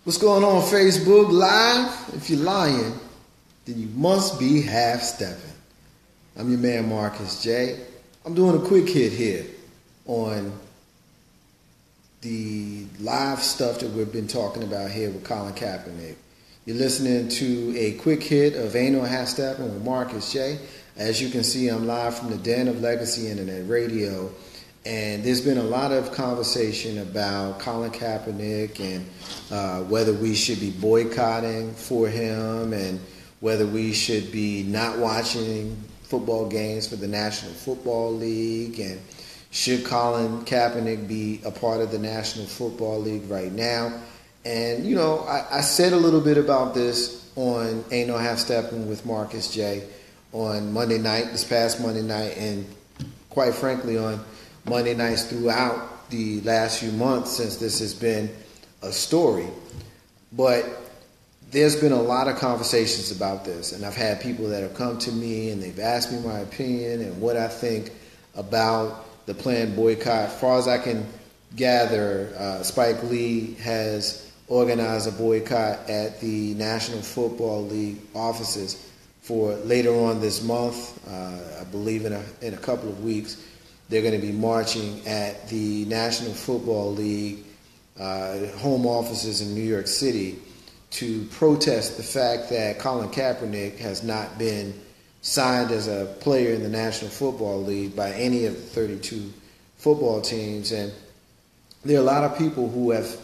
What's going on Facebook Live? If you're lying, then you must be half stepping. I'm your man Marcus J. I'm doing a quick hit here on the live stuff that we've been talking about here with Colin Kaepernick. You're listening to a quick hit of Ain't No Half Steppin' with Marcus J. As you can see, I'm live from the den of Legacy Internet Radio. And there's been a lot of conversation about Colin Kaepernick and whether we should be boycotting for him and whether we should be not watching football games for the National Football League, and should Colin Kaepernick be a part of the National Football League right now. And, you know, I said a little bit about this on Ain't No Half Steppin' with Marcus J on Monday night, this past Monday night, and quite frankly on Monday nights throughout the last few months since this has been a story. But there's been a lot of conversations about this, and I've had people that have come to me and they've asked me my opinion and what I think about the planned boycott. As far as I can gather, Spike Lee has organized a boycott at the National Football League offices for later on this month. I believe in a couple of weeks. They're going to be marching at the National Football League home offices in New York City to protest the fact that Colin Kaepernick has not been signed as a player in the National Football League by any of the 32 football teams. And there are a lot of people who have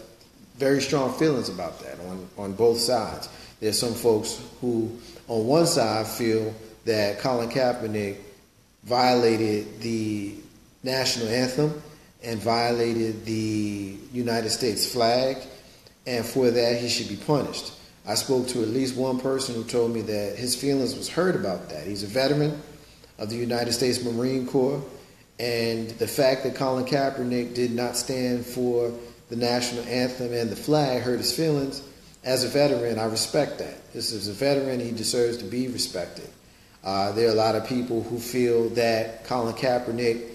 very strong feelings about that on both sides. There's some folks who, on one side, feel that Colin Kaepernick violated the national anthem and violated the United States flag, and for that he should be punished. I spoke to at least one person who told me that his feelings was hurt about that. He's a veteran of the United States Marine Corps, and the fact that Colin Kaepernick did not stand for the national anthem and the flag hurt his feelings. As a veteran, I respect that. This is a veteran, he deserves to be respected. There are a lot of people who feel that Colin Kaepernick,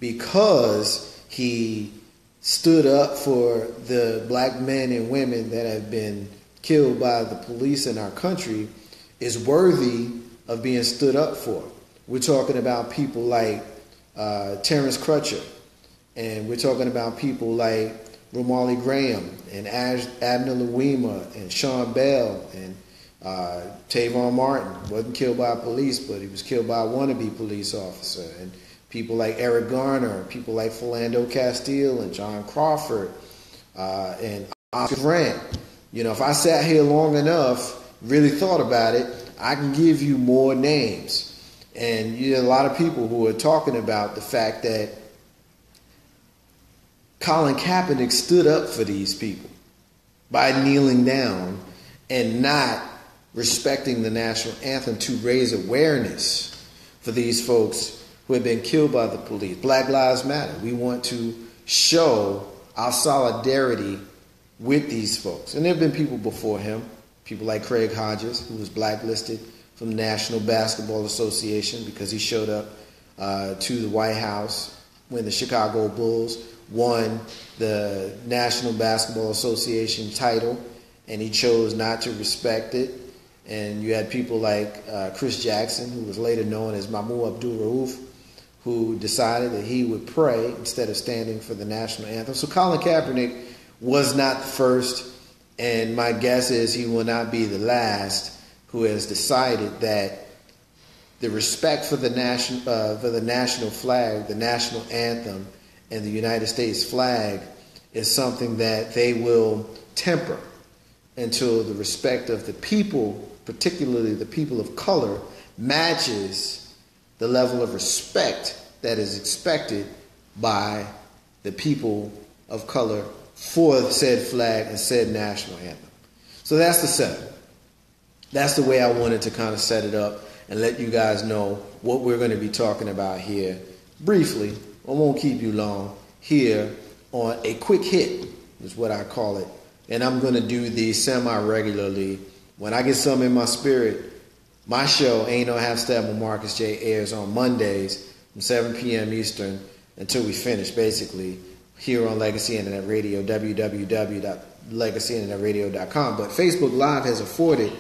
because he stood up for the black men and women that have been killed by the police in our country, is worthy of being stood up for. We're talking about people like Terrence Crutcher, and we're talking about people like Romali Graham and Abner Louima and Sean Bell and Tavon Martin. Wasn't killed by police, but he was killed by a wannabe police officer. And people like Eric Garner, people like Philando Castile and John Crawford and Oscar Grant. You know, if I sat here long enough, really thought about it, I can give you more names. And you know, a lot of people who are talking about the fact that Colin Kaepernick stood up for these people by kneeling down and not respecting the national anthem to raise awareness for these folks who have been killed by the police. Black Lives Matter. We want to show our solidarity with these folks. And there have been people before him, people like Craig Hodges, who was blacklisted from the National Basketball Association because he showed up to the White House when the Chicago Bulls won the National Basketball Association title, and he chose not to respect it. And you had people like Chris Jackson, who was later known as Mahmoud Abdul-Rauf, who decided that he would pray instead of standing for the national anthem. So Colin Kaepernick was not the first, and my guess is he will not be the last, who has decided that the respect for the national flag, the national anthem, and the United States flag is something that they will temper until the respect of the people, particularly the people of color, matches the level of respect that is expected by the people of color for said flag and said national anthem. So that's the setup. That's the way I wanted to kind of set it up and let you guys know what we're going to be talking about here briefly. I won't keep you long here on a quick hit is what I call it. And I'm going to do these semi-regularly. When I get something in my spirit, my show, Ain't No Half Step with Marcus J, airs on Mondays from 7 p.m. Eastern until we finish, basically, here on Legacy Internet Radio, www legacyinternetradio.com. But Facebook Live has afforded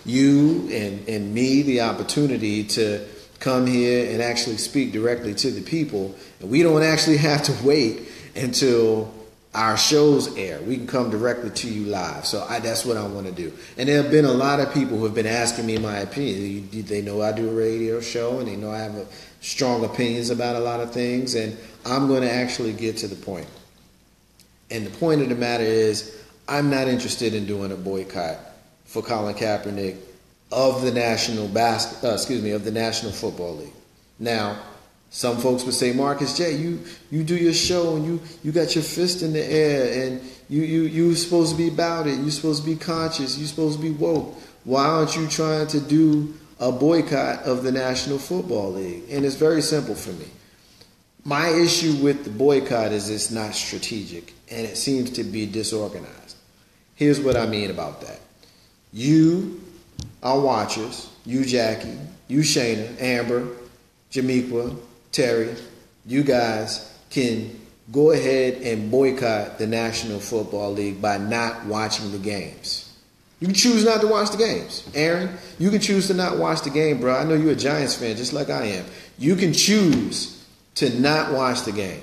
you and me the opportunity to come here and actually speak directly to the people. And we don't actually have to wait until our shows air. We can come directly to you live. So that's what I want to do. And there have been a lot of people who have been asking me my opinion. They know I do a radio show, and they know I have strong opinions about a lot of things. And I'm going to actually get to the point. And the point of the matter is, I'm not interested in doing a boycott for Colin Kaepernick of the National Football League. Now, some folks would say, Marcus J., you do your show and you got your fist in the air and you're supposed to be about it. You're supposed to be conscious. You're supposed to be woke. Why aren't you trying to do a boycott of the National Football League? And it's very simple for me. My issue with the boycott is it's not strategic and it seems to be disorganized. Here's what I mean about that. You, our watchers, you Jackie, you Shayna, Amber, Jamequa, Terry, you guys can go ahead and boycott the National Football League by not watching the games. You can choose not to watch the games. Aaron, you can choose to not watch the game, bro. I know you're a Giants fan just like I am. You can choose to not watch the game,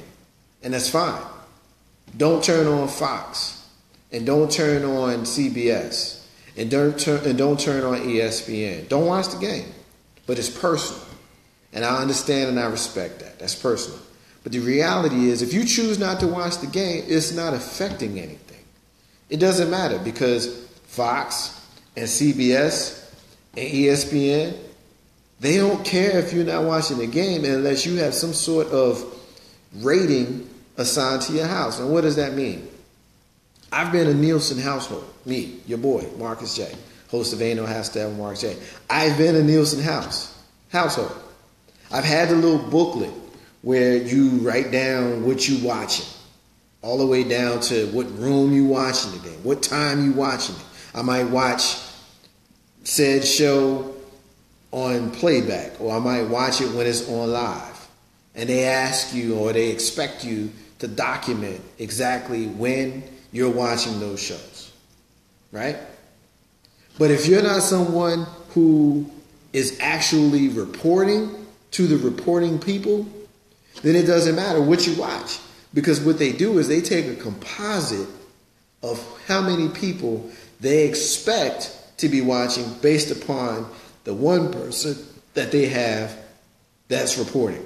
and that's fine. Don't turn on Fox, and don't turn on CBS, and don't turn on ESPN. Don't watch the game, but it's personal. And I understand and I respect that. That's personal. But the reality is, if you choose not to watch the game, it's not affecting anything. It doesn't matter because Fox and CBS and ESPN, they don't care if you're not watching the game unless you have some sort of rating assigned to your house. And what does that mean? I've been a Nielsen household. Me, your boy, Marcus J., host of Aint, #Marcus J. I've been a Nielsen household. I've had the little booklet where you write down what you watching, all the way down to what room you watching it in, what time you watching it. I might watch said show on playback, or I might watch it when it's on live. And they ask you, or they expect you to document exactly when you're watching those shows, right? But if you're not someone who is actually reporting to the reporting people, then it doesn't matter what you watch. Because what they do is they take a composite of how many people they expect to be watching based upon the one person that they have that's reporting.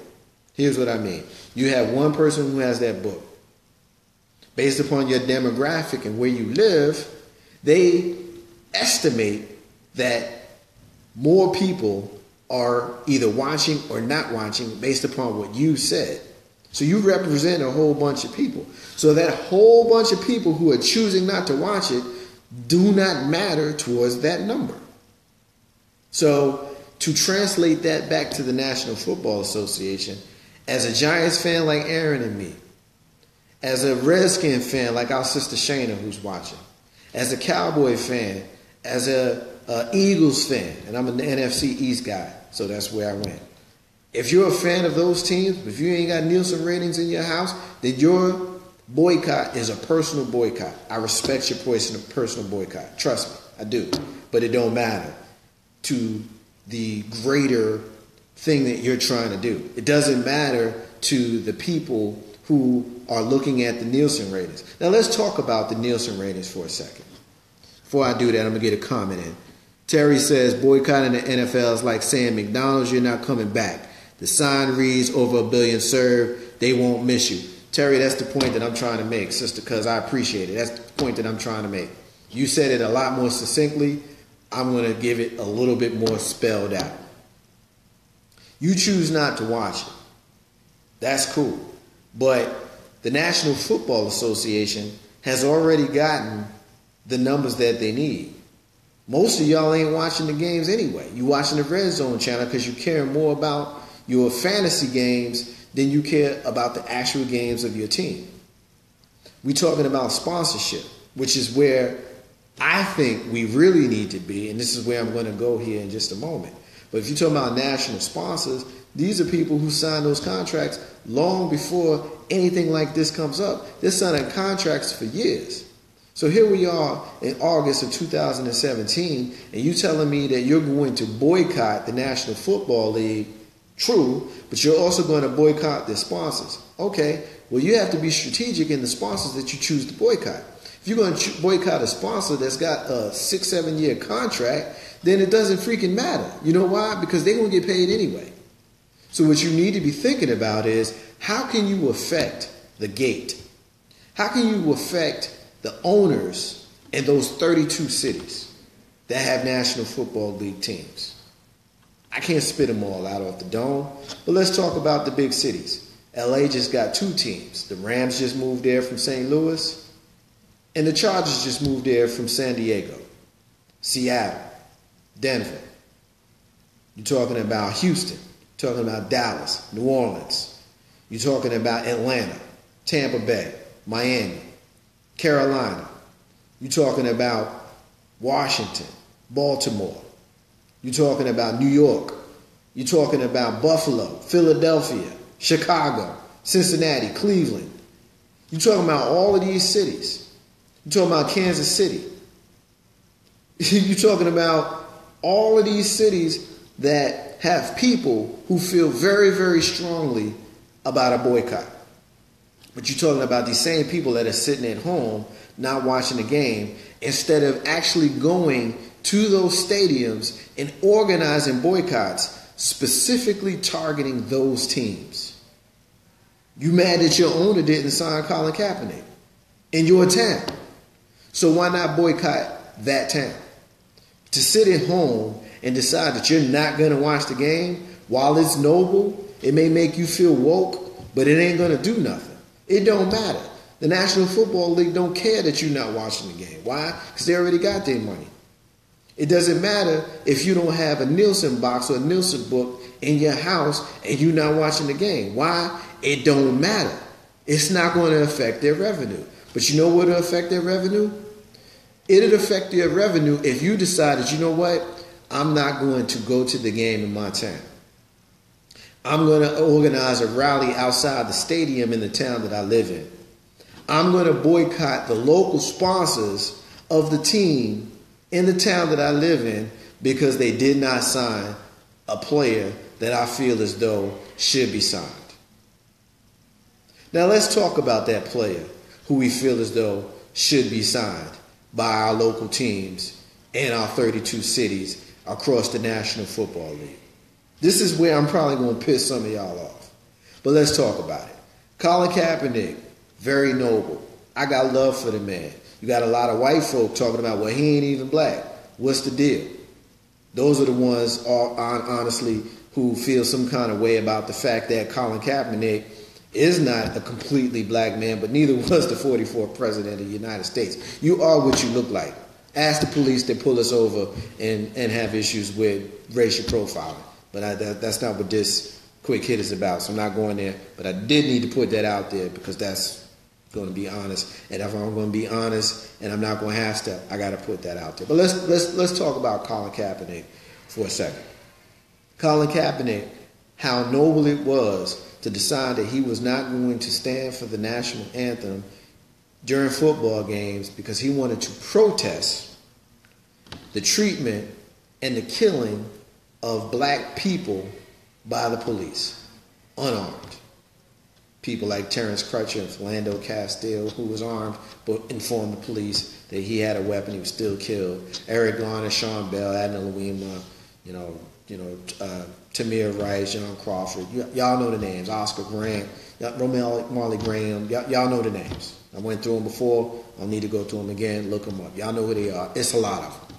Here's what I mean. You have one person who has that book. Based upon your demographic and where you live, they estimate that more people are either watching or not watching based upon what you said. So you represent a whole bunch of people. So that whole bunch of people who are choosing not to watch it do not matter towards that number. So to translate that back to the National Football Association, as a Giants fan like Aaron and me, as a Redskin fan like our sister Shayna who's watching, as a Cowboy fan, as a Eagles fan, and I'm an NFC East guy, so that's where I went. If you're a fan of those teams, if you ain't got Nielsen ratings in your house, then your boycott is a personal boycott. I respect your personal boycott. Trust me, I do. But it don't matter to the greater thing that you're trying to do. It doesn't matter to the people who are looking at the Nielsen ratings. Now let's talk about the Nielsen ratings for a second. Before I do that, I'm going to get a comment in. Terry says, boycotting the NFL is like saying, McDonald's, you're not coming back. The sign reads, over 1 billion served, they won't miss you. Terry, that's the point that I'm trying to make, sister, because I appreciate it. That's the point that I'm trying to make. You said it a lot more succinctly. I'm going to give it a little bit more spelled out. You choose not to watch it. That's cool. But the National Football Association has already gotten the numbers that they need. Most of y'all ain't watching the games anyway. You watching the Red Zone channel because you care more about your fantasy games than you care about the actual games of your team. We're talking about sponsorship, which is where I think we really need to be, and this is where I'm going to go here in just a moment. But if you're talking about national sponsors, these are people who sign those contracts long before anything like this comes up. They're signing contracts for years. So here we are in August of 2017, and you telling me that you're going to boycott the National Football League. True, but you're also going to boycott their sponsors. Okay, well, you have to be strategic in the sponsors that you choose to boycott. If you're going to boycott a sponsor that's got a 6-7 year contract, then it doesn't freaking matter. You know why? Because they're going to get paid anyway. So what you need to be thinking about is, how can you affect the gate? How can you affect the owners in those 32 cities that have National Football League teams? I can't spit them all out off the dome, but let's talk about the big cities. LA just got 2 teams. The Rams just moved there from St. Louis, and the Chargers just moved there from San Diego, Seattle, Denver. You're talking about Houston. You're talking about Dallas, New Orleans. You're talking about Atlanta, Tampa Bay, Miami, Carolina. You're talking about Washington, Baltimore. You're talking about New York. You're talking about Buffalo, Philadelphia, Chicago, Cincinnati, Cleveland. You're talking about all of these cities. You're talking about Kansas City. You're talking about all of these cities that have people who feel very, very strongly about a boycott. But you're talking about these same people that are sitting at home not watching the game, instead of actually going to those stadiums and organizing boycotts specifically targeting those teams. You mad that your owner didn't sign Colin Kaepernick in your town. So why not boycott that town? To sit at home and decide that you're not going to watch the game, while it's noble, it may make you feel woke, but it ain't going to do nothing. It don't matter. The National Football League don't care that you're not watching the game. Why? Because they already got their money. It doesn't matter if you don't have a Nielsen box or a Nielsen book in your house and you're not watching the game. Why? It don't matter. It's not going to affect their revenue. But you know what will affect their revenue? It'll affect their revenue if you decided, you know what? I'm not going to go to the game in my town. I'm going to organize a rally outside the stadium in the town that I live in. I'm going to boycott the local sponsors of the team in the town that I live in because they did not sign a player that I feel as though should be signed. Now let's talk about that player who we feel as though should be signed by our local teams in our 32 cities across the National Football League. This is where I'm probably going to piss some of y'all off. But let's talk about it. Colin Kaepernick, very noble. I got love for the man. You got a lot of white folk talking about, well, he ain't even black. What's the deal? Those are the ones, honestly, who feel some kind of way about the fact that Colin Kaepernick is not a completely black man, but neither was the 44th president of the United States. You are what you look like. Ask the police that pull us over and have issues with racial profiling. But that's not what this quick hit is about, so I'm not going there. But I did need to put that out there because that's going to be honest. And if I'm going to be honest and I'm not going to half-step, I got to put that out there. But let's talk about Colin Kaepernick for a second. Colin Kaepernick, how noble it was to decide that he was not going to stand for the national anthem during football games because he wanted to protest the treatment and the killing of black people by the police, unarmed. People like Terrence Crutcher and Philando Castile, who was armed but informed the police that he had a weapon, he was still killed. Eric Garner, Sean Bell, Adna Louima, Tamir Rice, John Crawford. Y'all know the names. Oscar Grant, Marley Graham. Y'all know the names. I went through them before. I'll need to go through them again. Look them up. Y'all know who they are. It's a lot of them.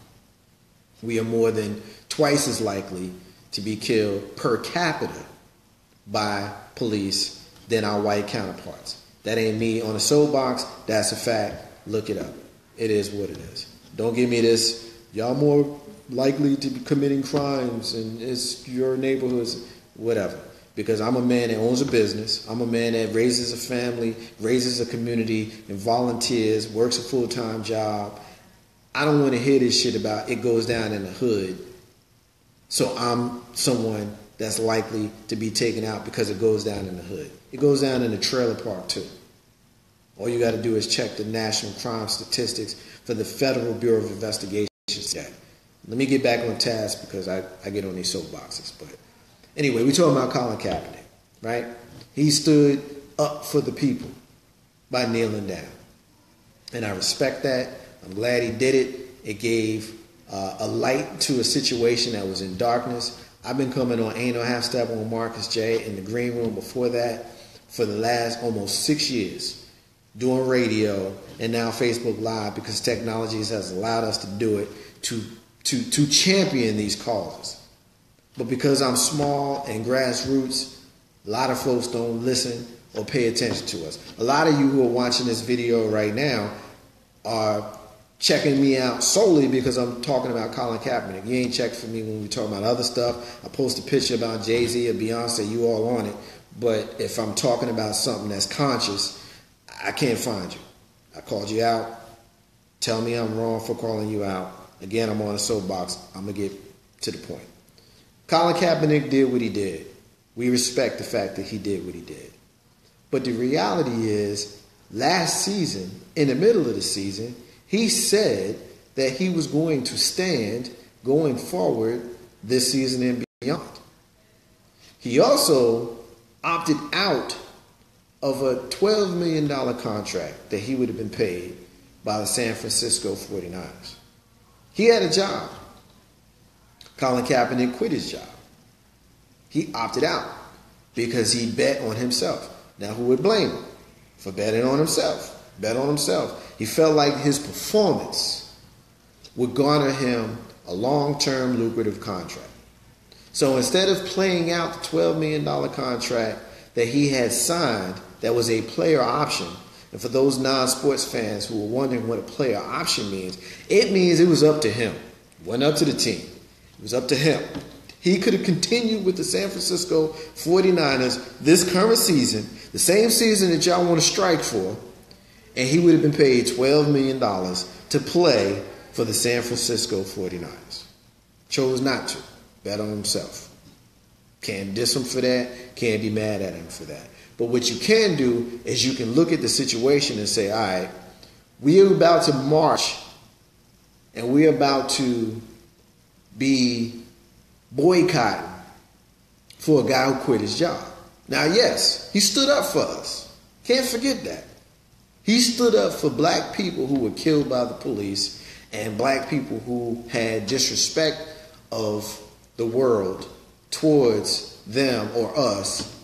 We are more than twice as likely to be killed per capita by police than our white counterparts. That ain't me on a soapbox. That's a fact. Look it up. It is what it is. Don't give me this, y'all more likely to be committing crimes and it's your neighborhoods, whatever. Because I'm a man that owns a business. I'm a man that raises a family, raises a community, and volunteers, works a full-time job. I don't want to hear this shit about it goes down in the hood. So I'm someone that's likely to be taken out because it goes down in the hood. It goes down in the trailer park too. All you got to do is check the national crime statistics for the Federal Bureau of Investigation. Let me get back on task because I get on these soapboxes. But anyway, we're talking about Colin Kaepernick, right? He stood up for the people by kneeling down. And I respect that. I'm glad he did it. It gave a light to a situation that was in darkness. I've been coming on Ain't No Half Steppin with Marcus J in the green room before that for the last almost 6 years, doing radio and now Facebook Live, because technology has allowed us to do it to champion these causes. But because I'm small and grassroots, a lot of folks don't listen or pay attention to us. A lot of you who are watching this video right now are checking me out solely because I'm talking about Colin Kaepernick. You ain't checked for me when we talk about other stuff. I post a picture about Jay-Z or Beyonce, you all on it. But if I'm talking about something that's conscious, I can't find you. I called you out. Tell me I'm wrong for calling you out. Again, I'm on a soapbox. I'm going to get to the point. Colin Kaepernick did what he did. We respect the fact that he did what he did. But the reality is, last season, in the middle of the season, he said that he was going to stand going forward this season and beyond. He also opted out of a $12 million contract that he would have been paid by the San Francisco 49ers. He had a job. Colin Kaepernick quit his job. He opted out because he bet on himself. Now, who would blame him for betting on himself? Bet on himself. He felt like his performance would garner him a long-term lucrative contract. So instead of playing out the $12 million contract that he had signed that was a player option, and for those non-sports fans who were wondering what a player option means, it means it was up to him. It wasn't up to the team. It was up to him. He could have continued with the San Francisco 49ers this current season, the same season that y'all want to strike for, and he would have been paid $12 million to play for the San Francisco 49ers. Chose not to. Bet on himself. Can't diss him for that. Can't be mad at him for that. But what you can do is you can look at the situation and say, all right, we are about to march and we're about to be boycotting for a guy who quit his job. Now, yes, he stood up for us. Can't forget that. He stood up for black people who were killed by the police and black people who had disrespect of the world towards them or us.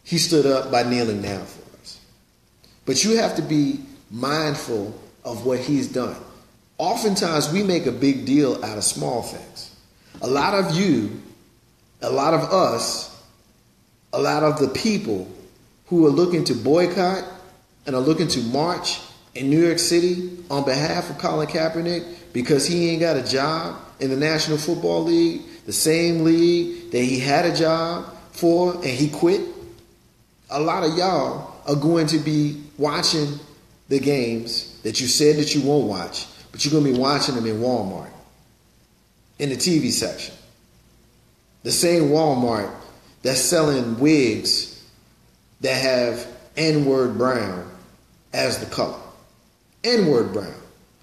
He stood up by kneeling down for us. But you have to be mindful of what he's done. Oftentimes we make a big deal out of small things. A lot of you, a lot of us, a lot of the people who are looking to boycott and are looking to march in New York City on behalf of Colin Kaepernick because he ain't got a job in the National Football League, the same league that he had a job for and he quit. A lot of y'all are going to be watching the games that you said that you won't watch, but you're going to be watching them in Walmart, in the TV section. The same Walmart that's selling wigs that have N-word brown as the color. N-word brown.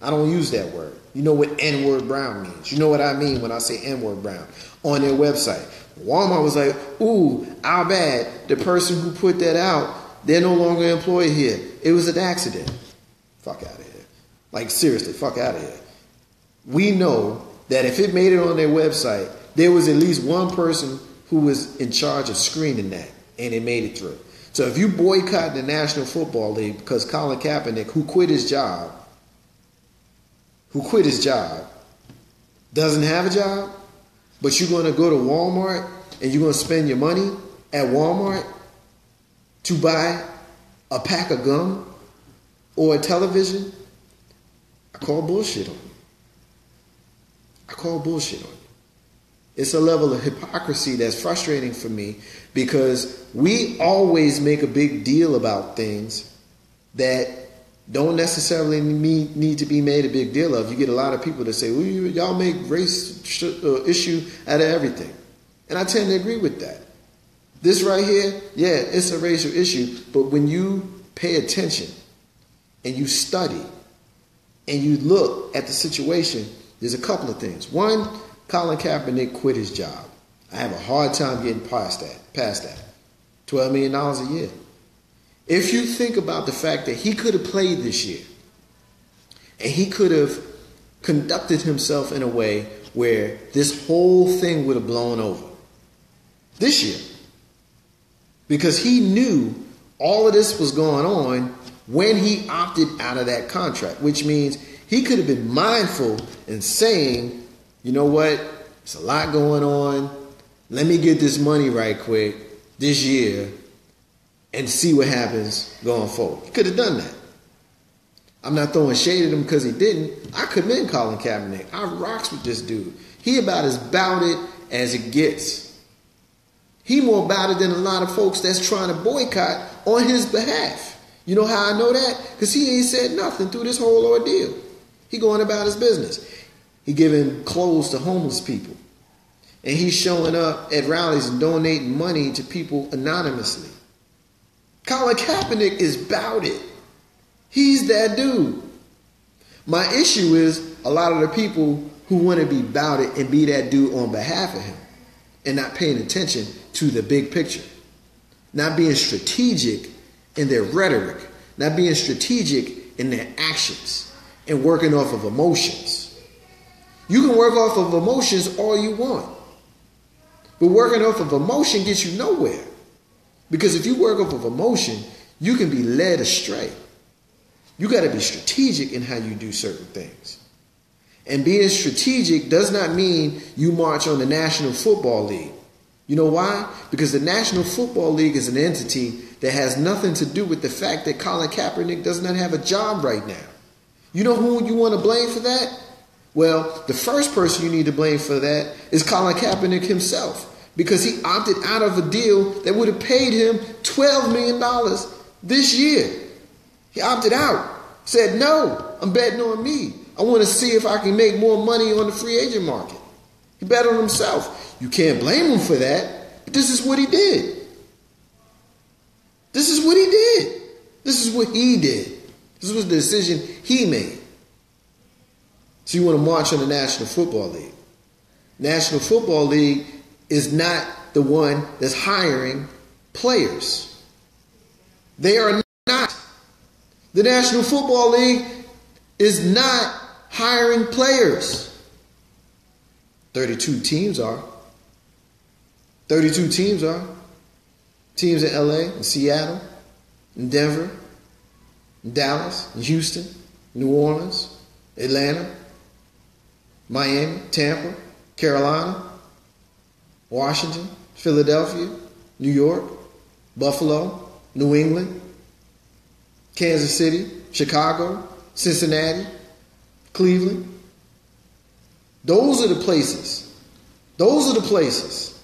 I don't use that word. You know what N-word brown means. You know what I mean when I say N-word brown. On their website. Walmart was like, ooh, how bad. The person who put that out, they're no longer employed here. It was an accident. Fuck out of here. Like, seriously, fuck out of here. We know that if it made it on their website, there was at least one person who was in charge of screening that, and it made it through. So if you boycott the National Football League because Colin Kaepernick, who quit his job, doesn't have a job, but you're going to go to Walmart and you're going to spend your money at Walmart to buy a pack of gum or a television, I call bullshit on you. I call bullshit on you. It's a level of hypocrisy that's frustrating for me because we always make a big deal about things that don't necessarily need to be made a big deal of. You get a lot of people that say, well, y'all make race issue out of everything. And I tend to agree with that. This right here, yeah, it's a racial issue. But when you pay attention and you study and you look at the situation, there's a couple of things. One, Colin Kaepernick quit his job. I have a hard time getting past that. $12 million a year. If you think about the fact that he could have played this year and he could have conducted himself in a way where this whole thing would have blown over this year, because he knew all of this was going on when he opted out of that contract, which means he could have been mindful in saying, you know what, it's a lot going on. Let me get this money right quick this year and see what happens going forward. He could have done that. I'm not throwing shade at him because he didn't. I commend Colin Kaepernick. I rocks with this dude. He about as about it as it gets. He more about it than a lot of folks that's trying to boycott on his behalf. You know how I know that? Because he ain't said nothing through this whole ordeal. He going about his business. He giving clothes to homeless people. And he's showing up at rallies and donating money to people anonymously. Colin Kaepernick is about it. He's that dude. My issue is a lot of the people who want to be about it and be that dude on behalf of him and not paying attention to the big picture. Not being strategic in their rhetoric. Not being strategic in their actions and working off of emotions. You can work off of emotions all you want. But working off of emotion gets you nowhere. Because if you work off of emotion, you can be led astray. You got to be strategic in how you do certain things. And being strategic does not mean you march on the National Football League. You know why? Because the National Football League is an entity that has nothing to do with the fact that Colin Kaepernick does not have a job right now. You know who you want to blame for that? Well, the first person you need to blame for that is Colin Kaepernick himself, because he opted out of a deal that would have paid him $12 million this year. He opted out, said, no, I'm betting on me. I want to see if I can make more money on the free agent market. He bet on himself. You can't blame him for that, but this is what he did. This is what he did. This is what he did. This was the decision he made. So you want to march on the National Football League. National Football League is not the one that's hiring players. They are not. The National Football League is not hiring players. 32 teams are. 32 teams are. Teams in LA, in Seattle, in Denver, in Dallas, in Houston, New Orleans, Atlanta, Miami, Tampa, Carolina, Washington, Philadelphia, New York, Buffalo, New England, Kansas City, Chicago, Cincinnati, Cleveland. Those are the places. Those are the places.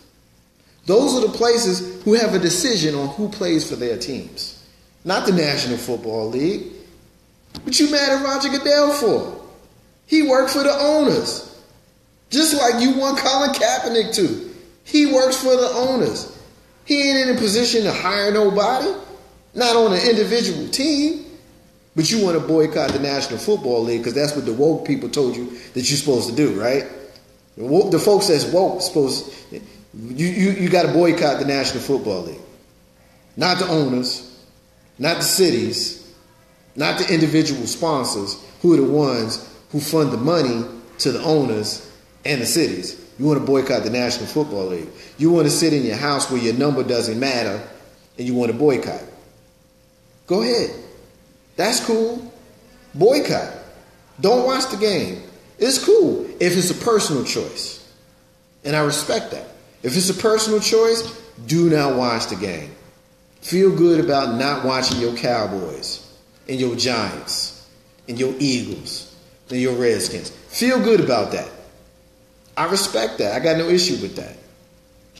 Those are the places who have a decision on who plays for their teams. Not the National Football League. What you mad at Roger Goodell for? He worked for the owners. Just like you want Colin Kaepernick to. He works for the owners. He ain't in a position to hire nobody. Not on an individual team. But you want to boycott the National Football League because that's what the woke people told you that you're supposed to do, right? The folks that's woke supposed you got to boycott the National Football League. Not the owners, not the cities, not the individual sponsors who are the ones who fund the money to the owners and the cities. You want to boycott the National Football League. You want to sit in your house where your number doesn't matter and you want to boycott. Go ahead. That's cool. Boycott. Don't watch the game. It's cool if it's a personal choice. And I respect that. If it's a personal choice, do not watch the game. Feel good about not watching your Cowboys and your Giants and your Eagles and your Redskins. Feel good about that. I respect that. I got no issue with that.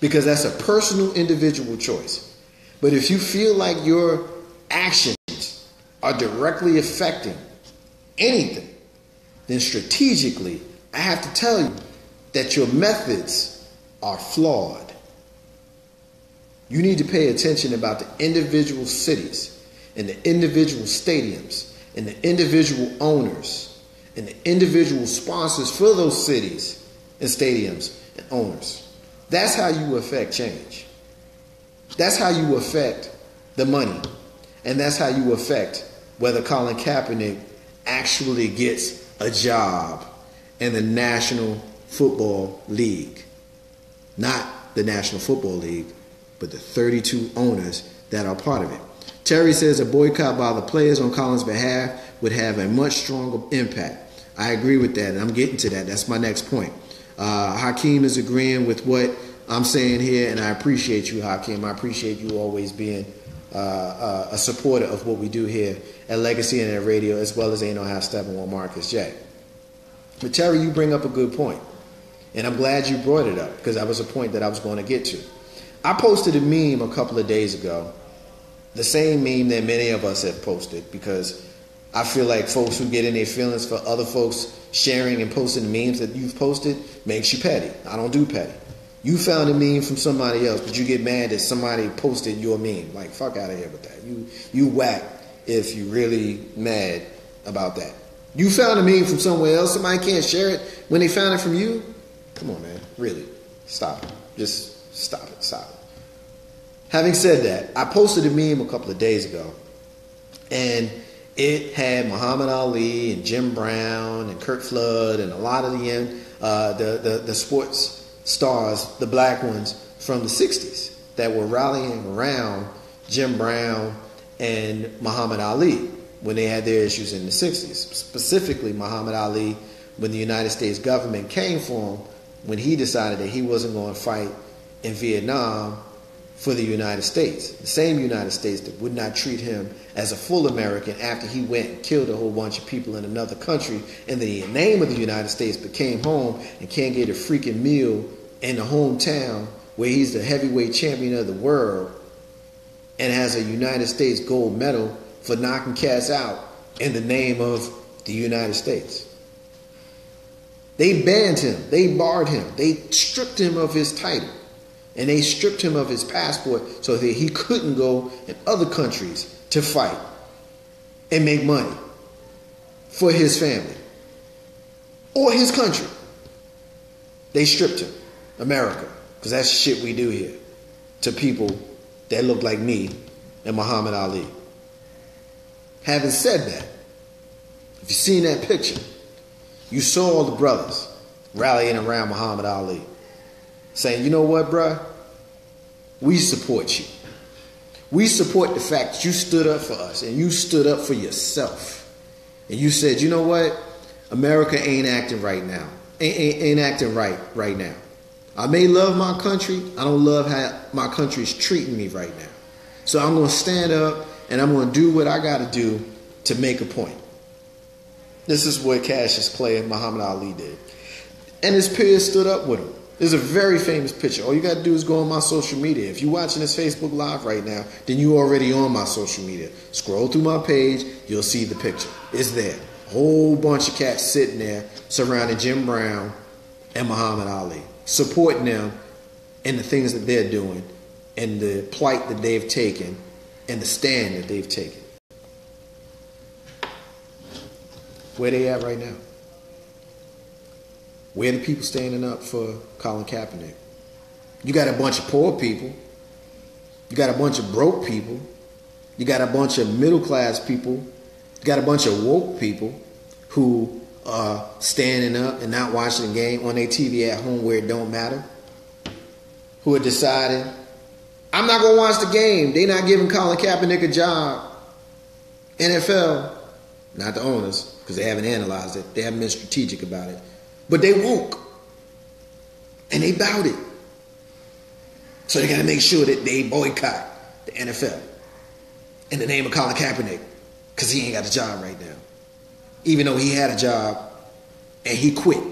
Because that's a personal, individual choice. But if you feel like your actions are directly affecting anything, then strategically, I have to tell you that your methods are flawed. You need to pay attention about the individual cities and the individual stadiums and the individual owners and the individual sponsors for those cities and stadiums and owners. That's how you affect change. That's how you affect the money. And that's how you affect whether Colin Kaepernick actually gets a job in the National Football League. Not the National Football League, but the 32 owners that are part of it. Terry says a boycott by the players on Colin's behalf would have a much stronger impact. I agree with that, and I'm getting to that. That's my next point. Hakeem is agreeing with what I'm saying here, and I appreciate you, Hakeem. I appreciate you always being a supporter of what we do here at Legacy Internet Radio, as well as Ain't No Half Steppin with Marcus J. But Terry, you bring up a good point, and I'm glad you brought it up because that was a point that I was going to get to. I posted a meme a couple of days ago, the same meme that many of us have posted, because I feel like folks who get in their feelings for other folks sharing and posting memes that you've posted makes you petty. I don't do petty. You found a meme from somebody else, but you get mad that somebody posted your meme. Like, fuck out of here with that. You whack if you really mad about that. You found a meme from somewhere else. Somebody can't share it when they found it from you. Come on, man. Really. Stop it. Just stop it. Stop it. Having said that, I posted a meme a couple of days ago, and it had Muhammad Ali and Jim Brown and Kurt Flood and a lot of the sports stars, the black ones from the 60s that were rallying around Jim Brown and Muhammad Ali when they had their issues in the 60s. Specifically, Muhammad Ali, when the United States government came for him, when he decided that he wasn't going to fight in Vietnam for the United States. The same United States that would not treat him as a full American after he went and killed a whole bunch of people in another country in the name of the United States, but came home and can't get a freaking meal in the hometown where he's the heavyweight champion of the world and has a United States gold medal for knocking cats out in the name of the United States. They banned him. They barred him. They stripped him of his title. And they stripped him of his passport so that he couldn't go in other countries to fight and make money for his family or his country. They stripped him. America. Because that's shit we do here to people that look like me and Muhammad Ali. Having said that, if you've seen that picture, you saw all the brothers rallying around Muhammad Ali, saying, you know what, bruh? We support you. We support the fact that you stood up for us and you stood up for yourself. And you said, you know what? America ain't acting right now. Ain't acting right now. I may love my country. I don't love how my country is treating me right now. So I'm going to stand up and I'm going to do what I got to do to make a point. This is what Cassius Clay and Muhammad Ali did. And his peers stood up with him. There's a very famous picture. All you got to do is go on my social media. If you're watching this Facebook Live right now, then you're already on my social media. Scroll through my page, you'll see the picture. It's there. A whole bunch of cats sitting there surrounding Jim Brown and Muhammad Ali, supporting them in the things that they're doing and the plight that they've taken and the stand that they've taken. Where they at right now? Where are the people standing up for Colin Kaepernick? You got a bunch of poor people. You got a bunch of broke people. You got a bunch of middle-class people. You got a bunch of woke people who are standing up and not watching the game on their TV at home where it don't matter. Who are deciding, I'm not going to watch the game. They're not giving Colin Kaepernick a job. NFL, not the owners, because they haven't analyzed it. They haven't been strategic about it. But they woke. And they bowed it. So they got to make sure that they boycott the NFL in the name of Colin Kaepernick, because he ain't got a job right now. Even though he had a job and he quit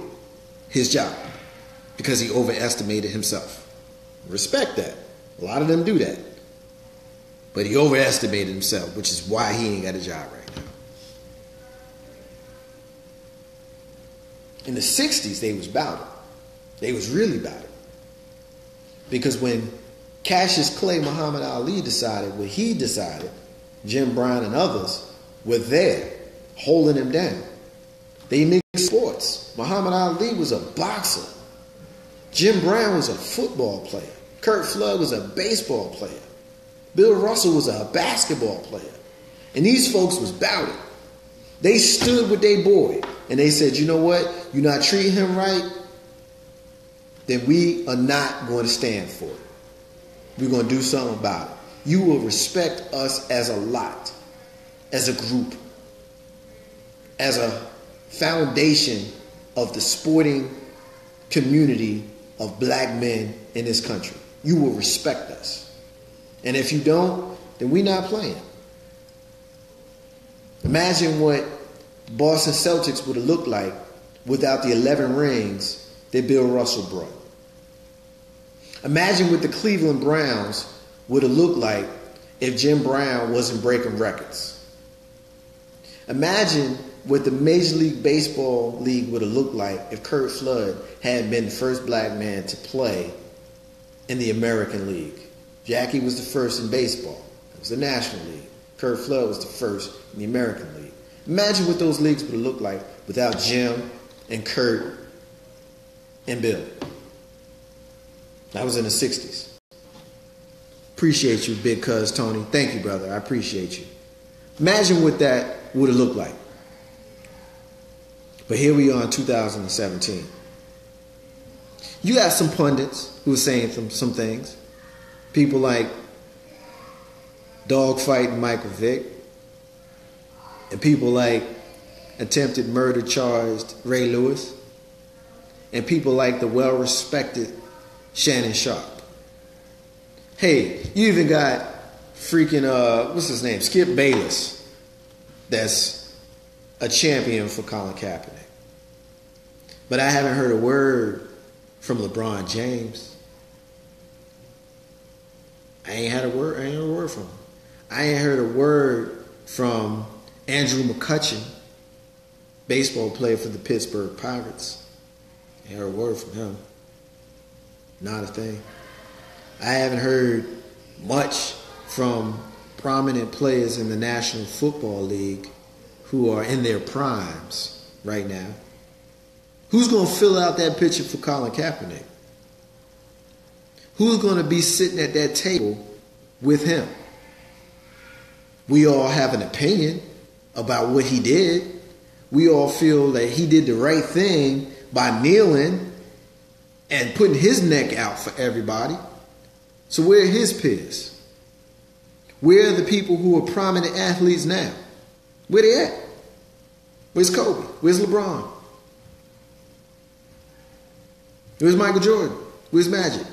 his job because he overestimated himself. Respect that. A lot of them do that. But he overestimated himself, which is why he ain't got a job right now. In the 60s, they was about it. They was really about it. Because when Cassius Clay, Muhammad Ali decided what he decided, Jim Brown and others were there holding him down. They mixed sports. Muhammad Ali was a boxer. Jim Brown was a football player. Kurt Flood was a baseball player. Bill Russell was a basketball player. And these folks was about it. They stood with their boy and they said, you know what? You're not treating him right, then we are not going to stand for it. We're going to do something about it. You will respect us as a lot, as a group, as a foundation of the sporting community of black men in this country. You will respect us. And if you don't, then we're not playing. Imagine what Boston Celtics would have looked like without the 11 rings that Bill Russell brought. Imagine what the Cleveland Browns would have looked like if Jim Brown wasn't breaking records. Imagine what the Major League Baseball League would have looked like if Kurt Flood had been the first black man to play in the American League. Jackie was the first in baseball. It was the National League. Kurt Flood was the first in the American League. Imagine what those leagues would have looked like without Jim and Kurt and Bill. That was in the 60s. Appreciate you, Big Cuz Tony. Thank you, brother. I appreciate you. Imagine what that would have looked like. But here we are in 2017. You got some pundits who are saying some things. People like Dogfighting Michael Vick. And people like attempted murder charged Ray Lewis. And people like the well-respected Shannon Sharp. Hey, you even got freaking, what's his name? Skip Bayless. That's a champion for Colin Kaepernick. But I haven't heard a word from LeBron James. I ain't heard a word from him. I ain't heard a word from Andrew McCutchen, baseball player for the Pittsburgh Pirates. I ain't heard a word from him. Not a thing. I haven't heard much from prominent players in the National Football League who are in their primes right now. Who's going to fill out that picture for Colin Kaepernick? Who's going to be sitting at that table with him? We all have an opinion about what he did. We all feel that he did the right thing by kneeling and putting his neck out for everybody. So where are his peers? Where are the people who are prominent athletes now? Where they at? Where's Kobe? Where's LeBron? Where's Michael Jordan? Where's Magic?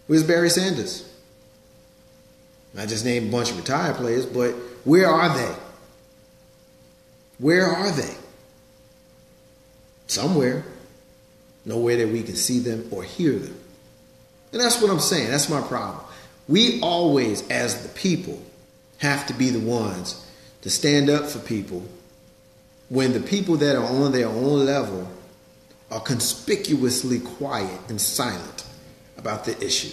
Where's Barry Sanders? I just named a bunch of retired players, but where are they? Where are they? Somewhere. Nowhere that we can see them or hear them. And that's what I'm saying. That's my problem. We always, as the people, have to be the ones to stand up for people when the people that are on their own level are conspicuously quiet and silent about the issue.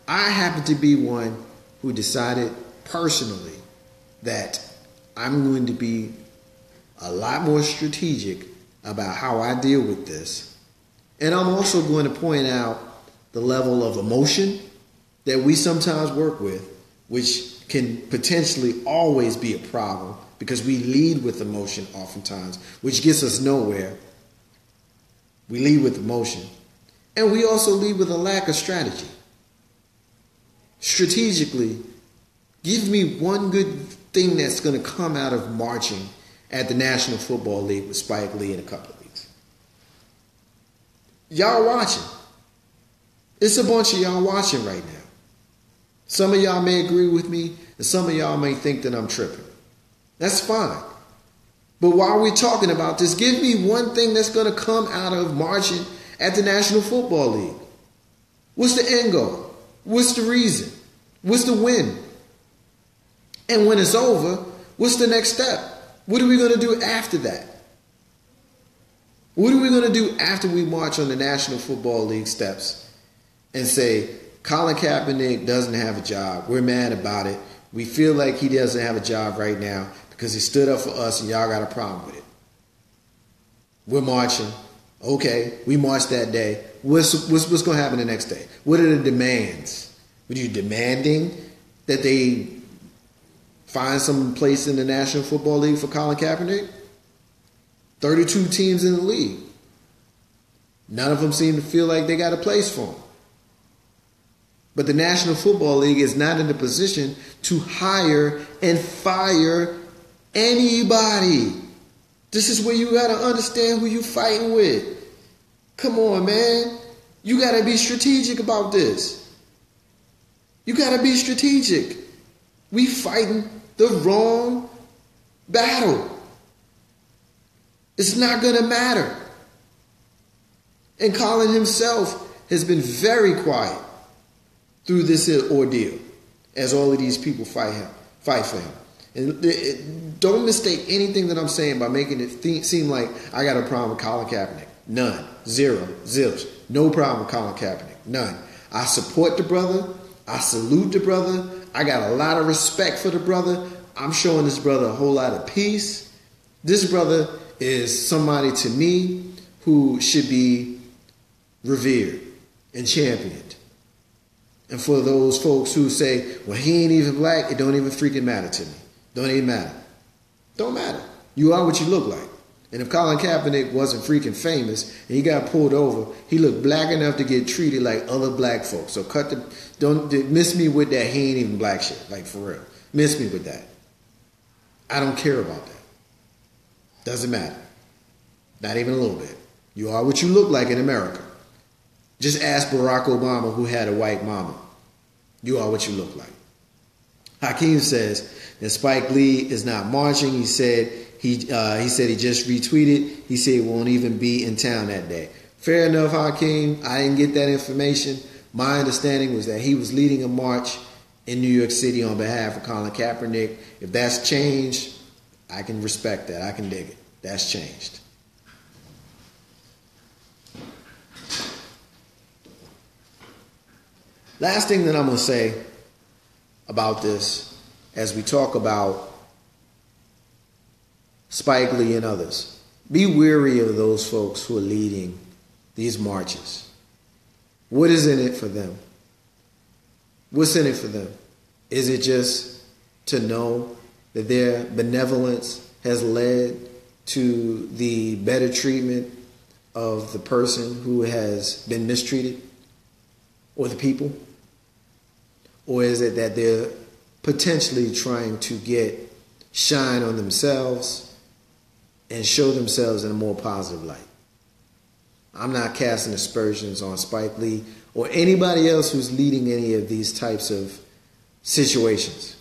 I happen to be one who decided personally that I'm going to be a lot more strategic about how I deal with this. And I'm also going to point out the level of emotion that we sometimes work with, which can potentially always be a problem because we lead with emotion oftentimes, which gets us nowhere. We lead with emotion. And we also lead with a lack of strategy. Strategically, give me one good thing that's going to come out of marching at the National Football League with Spike Lee in a couple of weeks. Y'all watching. It's a bunch of y'all watching right now. Some of y'all may agree with me, and some of y'all may think that I'm tripping. That's fine. But while we're talking about this, give me one thing that's going to come out of marching at the National Football League. What's the end goal? What's the reason? What's the win? And when it's over, what's the next step? What are we going to do after that? What are we going to do after we march on the National Football League steps and say, Colin Kaepernick doesn't have a job. We're mad about it. We feel like he doesn't have a job right now because he stood up for us and y'all got a problem with it. We're marching. Okay, we marched that day. What's going to happen the next day? What are the demands? Were you demanding that they find some place in the National Football League for Colin Kaepernick? 32 teams in the league. None of them seem to feel like they got a place for him. But the National Football League is not in a position to hire and fire anybody. This is where you got to understand who you fighting with. Come on, man. You got to be strategic about this. You got to be strategic. We fighting the wrong battle. It's not going to matter. And Colin himself has been very quiet through this ordeal as all of these people fight for him. And don't mistake anything that I'm saying by making it seem like I got a problem with Colin Kaepernick. None. Zero. Zilch. No problem with Colin Kaepernick. None. I support the brother. I salute the brother. I got a lot of respect for the brother. I'm showing this brother a whole lot of peace. This brother is somebody to me who should be revered and championed. And for those folks who say, well, he ain't even black, it don't even freaking matter to me. Don't even matter. Don't matter. You are what you look like. And if Colin Kaepernick wasn't freaking famous and he got pulled over, he looked black enough to get treated like other black folks. So don't miss me with that he ain't even black shit. Like, for real. Miss me with that. I don't care about that. Doesn't matter. Not even a little bit. You are what you look like in America. Just ask Barack Obama, who had a white mama. You are what you look like. Hakeem says that Spike Lee is not marching. He said he just retweeted. He said he won't even be in town that day. Fair enough, Hakeem. I didn't get that information. My understanding was that he was leading a march in New York City on behalf of Colin Kaepernick. If that's changed, I can respect that. I can dig it. That's changed. Last thing that I'm going to say about this as we talk about Spike Lee and others. Be wary of those folks who are leading these marches. What is in it for them? What's in it for them? Is it just to know that their benevolence has led to the better treatment of the person who has been mistreated or the people? Or is it that they're potentially trying to get shine on themselves and show themselves in a more positive light? I'm not casting aspersions on Spike Lee or anybody else who's leading any of these types of situations.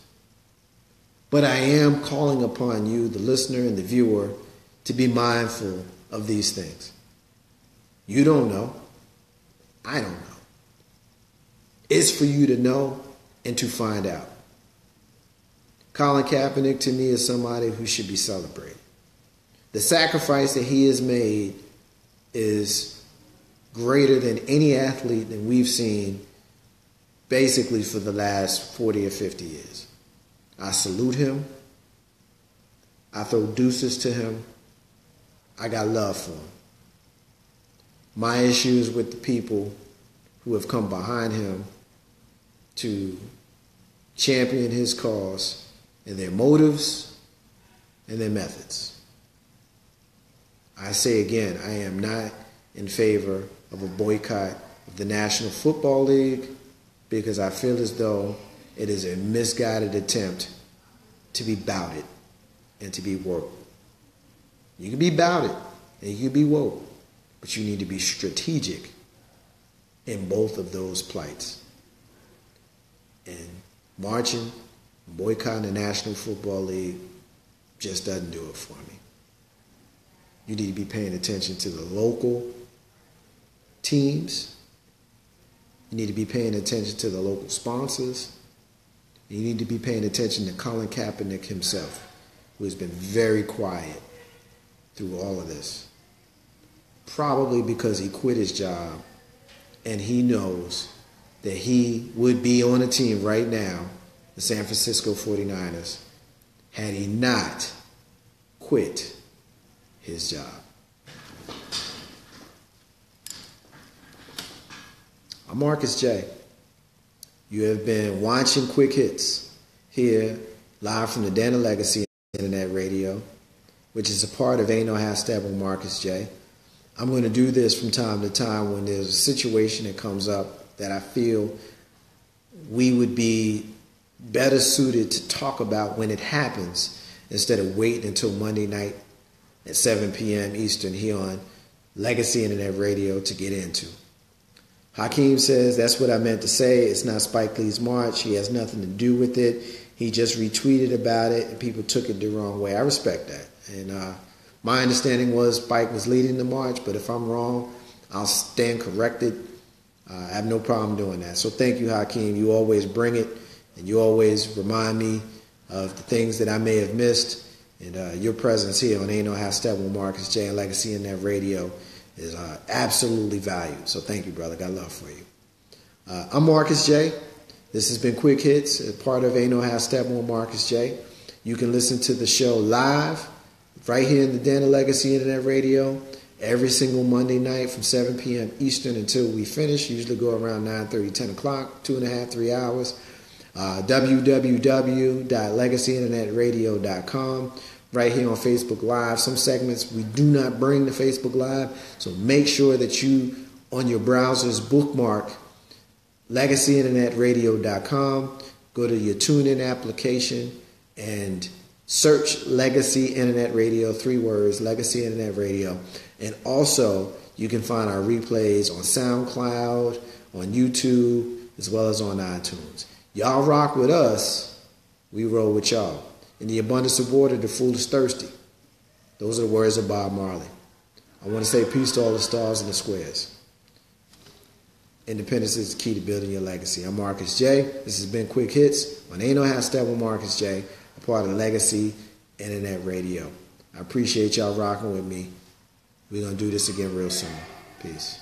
But I am calling upon you, the listener and the viewer, to be mindful of these things. You don't know. I don't know. It's for you to know and to find out. Colin Kaepernick, to me, is somebody who should be celebrated. The sacrifice that he has made is greater than any athlete that we've seen basically for the last 40 or 50 years. I salute him. I throw deuces to him. I got love for him. My issue is with the people who have come behind him to champion his cause and their motives and their methods. I say again, I am not in favor of a boycott of the National Football League because I feel as though it is a misguided attempt to be bouted and to be woke. You can be bouted and you can be woke, but you need to be strategic in both of those plights. And marching, boycotting the National Football League just doesn't do it for me. You need to be paying attention to the local teams. You need to be paying attention to the local sponsors. You need to be paying attention to Colin Kaepernick himself, who has been very quiet through all of this. Probably because he quit his job and he knows that he would be on a team right now the San Francisco 49ers had he not quit his job. I'm Marcus J. You have been watching Quick Hits here, live from the Den of Legacy Internet Radio, which is a part of Ain't No Half Step with Marcus J. I'm going to do this from time to time when there's a situation that comes up that I feel we would be better suited to talk about when it happens instead of waiting until Monday night at 7 p.m. Eastern here on Legacy Internet Radio to get into. Hakeem says, that's what I meant to say. It's not Spike Lee's march. He has nothing to do with it. He just retweeted about it and people took it the wrong way. I respect that. And my understanding was Spike was leading the march, but if I'm wrong, I'll stand corrected. I have no problem doing that. So thank you, Hakeem. You always bring it, and you always remind me of the things that I may have missed. And your presence here on Ain't No Half Step with Marcus J and Legacy Internet Radio is absolutely valued. So thank you, brother. Got love for you. I'm Marcus J. This has been Quick Hits, a part of Ain't No Half Step with Marcus J. You can listen to the show live right here in the Den of Legacy Internet Radio every single Monday night from 7 p.m. Eastern until we finish. Usually go around 9:30, 10 o'clock, 2.5, 3 hours. www.legacyinternetradio.com. Right here on Facebook Live. Some segments we do not bring to Facebook Live, so make sure that you, on your browsers, bookmark legacyinternetradio.com. Go to your TuneIn application and search Legacy Internet Radio, 3 words, Legacy Internet Radio. And also, you can find our replays on SoundCloud, on YouTube, as well as on iTunes. Y'all rock with us, we roll with y'all. In the abundance of water, the fool is thirsty. Those are the words of Bob Marley. I want to say peace to all the stars and the squares. Independence is the key to building your legacy. I'm Marcus J. This has been Quick Hits on Ain't No Half Step with Marcus J, a part of Legacy Internet Radio. I appreciate y'all rocking with me. We're going to do this again real soon. Peace.